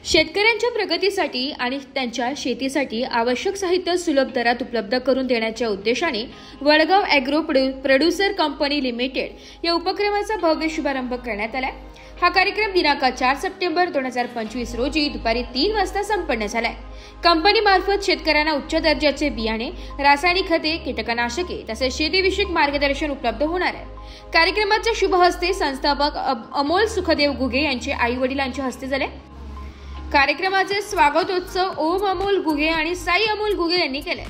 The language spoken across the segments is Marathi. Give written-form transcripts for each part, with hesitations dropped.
शेतकऱ्यांच्या प्रगतीसाठी आणि त्यांच्या शेतीसाठी आवश्यक साहित्य सुलभ दरात उपलब्ध करून देण्याच्या उद्देशाने Vadgaon agro producer company limited या उपक्रमाचा भव्य शुभारंभ करण्यात आला। हा कार्यक्रम दिनांक 4 सप्टेंबर 2025 रोजी दुपारी 3 वाजता संपन्न झालाय। कंपनीमार्फत शेतकऱ्यांना उच्च दर्जाचे बियाणे, रासायनिक खते, कीटकनाशके तसेच शेतीविषयक मार्गदर्शन उपलब्ध होणार आहे। कार्यक्रमाच्या शुभ हस्ते संस्थापक अमोल सुखदेव घुगे यांचे आई वडिलांच्या हस्ते झाले। कार्यक्रमाचे स्वागतोत्सव ओम अमोल घुगे आणि साई अमोल घुगे यांनी केले।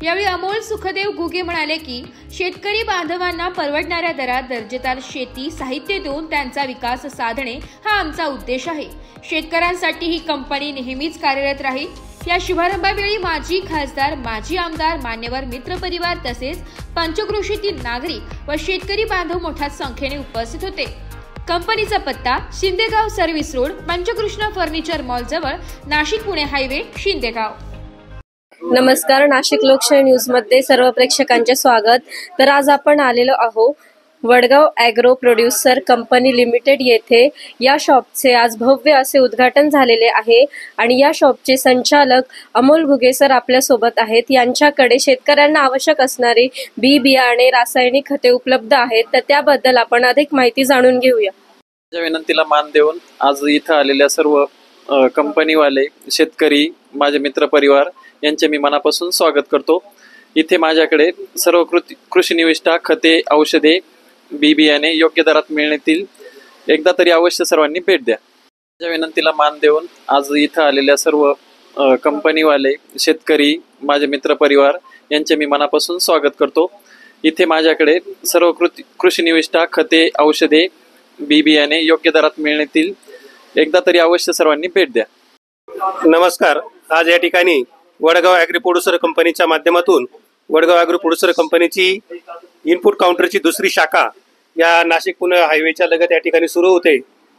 यावेळी अमोल सुखदेव घुगे म्हणाले की शेतकरी बांधवांना परवडणाऱ्या दरात दर्जेदार शेती साहित्य देऊन त्यांचा विकास साधणे हा आमचा उद्देश आहे। शेतकऱ्यांसाठी ही कंपनी नेहमीच कार्यरत राहील। या शुभारंभावेळी माजी खासदार, माजी आमदार, मान्यवर मित्रपरिवार तसेच पंचक्रोशीतील नागरिक व शेतकरी बांधव मोठ्या संख्येने उपस्थित होते। कंपनीचा पत्ता शिंदेगाव service road, Panchakrishna furniture mall जवळ, नाशिक पुणे हायवे, शिंदेगाव। नमस्कार, नाशिक लोकशाही न्यूज मध्ये सर्व प्रेक्षकांचे स्वागत। तर आज आपण आलेलो आहोत Vadgaon agro producer company limited येथे। या शॉपचे आज भव्य असे उद्घाटन झालेले आहे आणि या शॉपचे संचालक अमोल घुगे सर आपल्या सोबत आहेत। यांच्याकडे शेतकऱ्यांना आवश्यक असणारी बी बियाणे, रासायनिक खते उपलब्ध आहेत, तर त्याबद्दल आपण अधिक माहिती जाणून घेऊया। माझ्या विनंतीला मान देऊन आज इथं आलेल्या सर्व कंपनीवाले, शेतकरी, माझे मित्रपरिवार यांचे मी मनापासून स्वागत करतो। इथे माझ्याकडे सर्व कृषी निविष्ठा, खते, औषधे, बी बियाणे योग्य दरात मिळतील। एकदा तरी अवश्य सर्वांनी भेट द्या। माझ्या विनंतीला मान देऊन आज इथं आलेल्या सर्व कंपनीवाले, शेतकरी, माझे मित्रपरिवार यांचे मी मनापासून स्वागत करतो। इथे माझ्याकडे सर्व कृषी निविष्ठा, खते, औषधे, बी बियाणे योग्य दरात मिळतील। एकदा तरी अवश्य सर्वांनी भेट द्या। नमस्कार, आज या ठिकाणी वडगाव ॲग्रो प्रोड्यूसर कंपनीच्या माध्यमातून वडगाव ॲग्रो प्रोड्यूसर कंपनीची इनपुट काउंटरची दुसरी शाखा या नाशिक पुणे हायवेच्या लगत या ठिकाणी सुरू होते।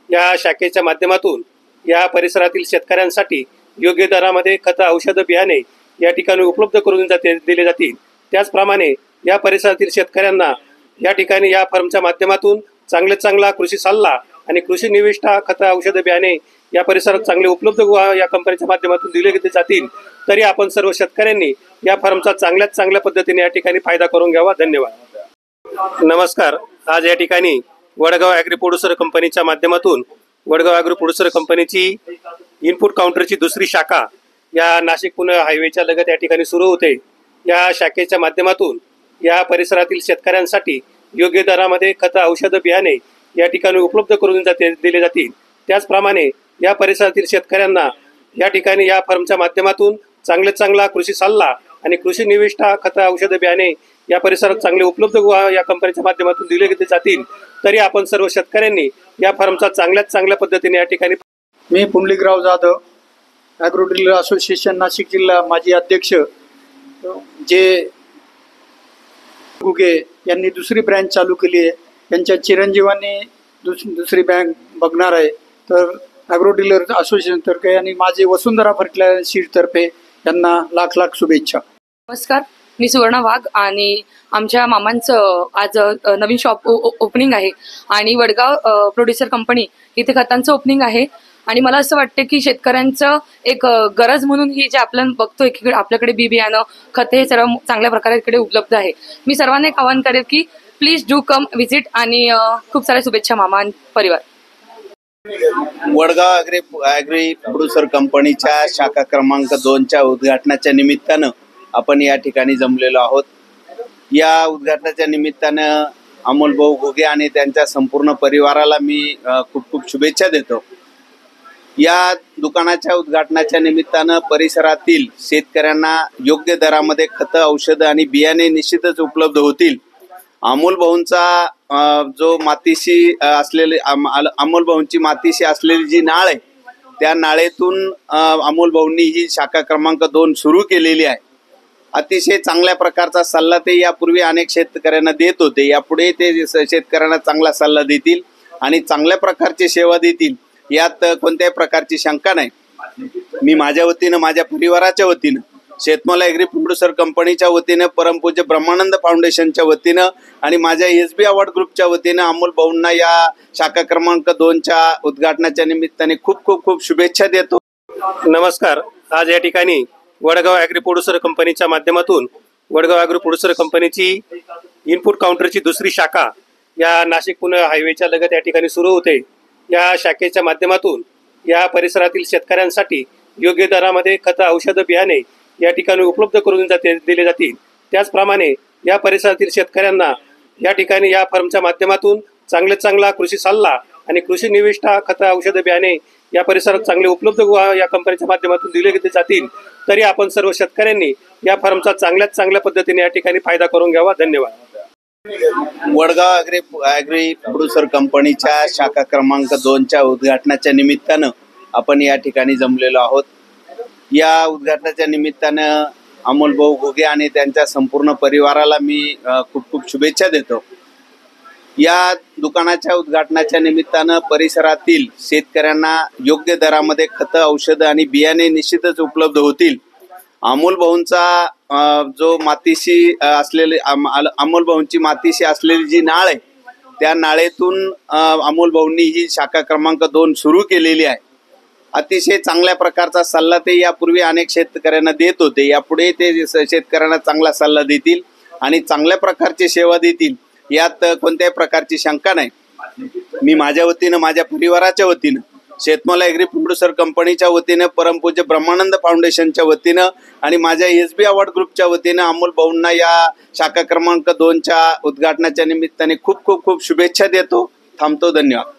या शाखेच्या माध्यमातून या परिसरातील शेतकऱ्यांसाठी योग्य दरामध्ये खत, औषध, बियाणे या ठिकाणी उपलब्ध करून दिले जातील। त्याचप्रमाणे या परिसरातील शेतकऱ्यांना या ठिकाणी या फर्मच्या माध्यमातून चांगला कृषी सल्ला आणि कृषी निविष्ठा, खत, औषध, बियाणे या परिसरात चांगले उपलब्ध या कंपनीच्या माध्यमातून दिले जातील। तरी आपण सर्व शेतकऱ्यांनी या फर्मचा चांगल्या पद्धतीने या ठिकाणी फायदा करून घ्यावा। धन्यवाद। नमस्कार, आज या ठिकाणी वडगाव ॲग्रो प्रोड्यूसर कंपनीच्या माध्यमातून वडगाव ॲग्रो प्रोड्यूसर कंपनीची इनपुट काउंटरची दुसरी शाखा या नाशिक पुणे हायवेच्या लगत या ठिकाणी सुरू होते। या शाखेच्या माध्यमातून या परिसरातील शेतकऱ्यांसाठी योग्य दरामध्ये खत, औषध, बियाणे या ठिकाणी उपलब्ध करून दिले जातील। त्याचप्रमाणे या परिसरातील शेतकऱ्यांना या ठिकाणी या फर्मच्या माध्यमातून चांगला कृषी सल्ला आणि कृषी निविष्ठा, खत, औषध, बियाणे या परिसरात चांगले उपलब्ध या कंपनीच्या माध्यमातून दिले जातील। तरी आपण सर्व शेतकऱ्यांनी या फर्मचा चांगल्या पद्धतीने या ठिकाणी। मी Pundlikrao Jadhav, agro dealer association Nashik जिल्हा माजी अध्यक्ष। जे घुगे यांनी दुसरी ब्रँच चालू केली आहे, त्यांच्या चिरंजीवांनी दुसरी बँक बघणार आहे। तर ॲग्रो डीलर असोसिएशन तर्फे आणि माझे वसुंधरा फर्टिलायझर सीड तर्फे यांना लाख शुभेच्छा। नमस्कार, मी सुवर्णा वाघ आणि आमच्या मामांचं आज नवीन शॉप ओपनिंग आहे आणि वडगाव प्रोड्यूसर कंपनी इथे खतांचं ओपनिंग आहे। आणि मला असं वाटतं की शेतकऱ्यांचं एक गरज म्हणून ही जे आपण बघतोय की आपल्याकडे बी बियाणं, खते हे सर्व चांगल्या प्रकारे इकडे उपलब्ध आहे। मी सर्वांना एक आवाहन करेल की प्लीज डू कम विजिट आणि खूप साऱ्या शुभेच्छा मामा आणि परिवार। वडगाव ॲग्रो प्रोड्यूसर कंपनीच्या शाखा क्रमांक 2च्या उद्घाटनाच्या निमित्तानं आपण या ठिकाणी जमलेलो आहोत। या उद्घाटनाच्या निमित्तानं अमोल भाऊ घुगे आणि त्यांच्या संपूर्ण परिवाराला मी खूप शुभेच्छा देतो। या दुकानाच्या उद्घाटनाच्या निमित्तानं परिसरातील शेतकऱ्यांना योग्य दरामध्ये खतं, औषधं आणि बियाणे निश्चितच उपलब्ध होतील। अमोल भाऊंचा जो मातीशी असलेले अमोल भाऊंची मातीशी असलेली जी नाळ आहे, त्या नाळेतून अमोल भाऊंनी ही शाखा क्रमांक 2 सुरू केलेली आहे। अतिशय चांगल्या प्रकारचा सल्ला ते यापूर्वी अनेक शेतकऱ्यांना देत होते। यापुढे ते शेतकऱ्यांना चांगला सल्ला देतील आणि चांगल्या प्रकारची सेवा देतील, यात कोणत्याही प्रकारची शंका नाही। मी माझ्या वतीनं, माझ्या परिवाराच्या वतीनं, शेतमाल ॲग्रो प्रोड्यूसर कंपनीच्या वतीनं, परमपूज्य ब्रह्मानंद फाउंडेशनच्या वतीनं आणि माझ्या SB अवॉर्ड ग्रुपच्या वतीनं अमोल भाऊंना या शाखा क्रमांक 2च्या उद्घाटनाच्या निमित्ताने खूप शुभेच्छा देतो। नमस्कार. आज या ठिकाणी वडगाव ॲग्री प्रोड्युसर कंपनीच्या माध्यमातून वडगाव ॲग्री प्रोड्युसर कंपनीची इनपुट काउंटरची दुसरी शाखा या नाशिक पुणे हायवेच्या लगत या ठिकाणी सुरू होते. या शाखेच्या माध्यमातून या परिसरातील शेतकऱ्यांसाठी योग्य दरामध्ये खतं, औषधं, बियाणे या ठिकाणी उपलब्ध करून दिले जातील. त्याचप्रमाणे या परिसरातील शेतकऱ्यांना या ठिकाणी या फर्मच्या माध्यमातून चांगला कृषी सल्ला आणि कृषी निविष्ठा, खतं, औषधं, बियाणे या परिसरात चांगले उपलब्ध या कंपनीच्या माध्यमातून दिले जातील. तरी आपण सर्व शेतकऱ्यांनी या फर्मचा चांगल्या पद्धतीने या ठिकाणी फायदा करून घ्यावा. धन्यवाद. वडगाव ॲग्री प्रोड्युसर कंपनीच्या शाखा क्रमांक 2च्या उद्घाटनाच्या निमित्तानं आपण या ठिकाणी जमलेलो आहोत. या उद्घाटनाच्या निमित्तानं अमोल भाऊ घुगे आणि त्यांच्या संपूर्ण परिवाराला मी खूप शुभेच्छा देतो. या दुकानाच्या उद्घाटनाच्या निमित्तानं परिसरातील शेतकऱ्यांना योग्य दरामध्ये खतं, औषधं आणि बियाणे निश्चितच उपलब्ध होतील. अमोल भाऊंचा जो मातीशी असलेली अमोल भाऊंची मातीशी असलेली जी नाळ आहे, त्या नाळेतून अमोल भाऊंनी ही शाखा क्रमांक 2 सुरू केलेली आहे. अतिशय चांगल्या प्रकारचा सल्ला ते यापूर्वी अनेक शेतकऱ्यांना देत होते. यापुढे ते शेतकऱ्यांना चांगला सल्ला देतील आणि चांगल्या प्रकारची सेवा देतील, यात कोणत्याही प्रकारची शंका नाही. मी माझ्या वतीनं, माझ्या परिवाराच्या वतीनं, शेतमाल ॲग्री प्रोड्युसर कंपनीच्या वतीनं, परमपूज्य ब्रह्मानंद फाउंडेशनच्या वतीनं आणि माझ्या SB अवॉर्ड ग्रुपच्या वतीनं अमोल भाऊंना या शाखा क्रमांक 2च्या उद्घाटनाच्या निमित्ताने खूप शुभेच्छा देतो. थांबतो. धन्यवाद.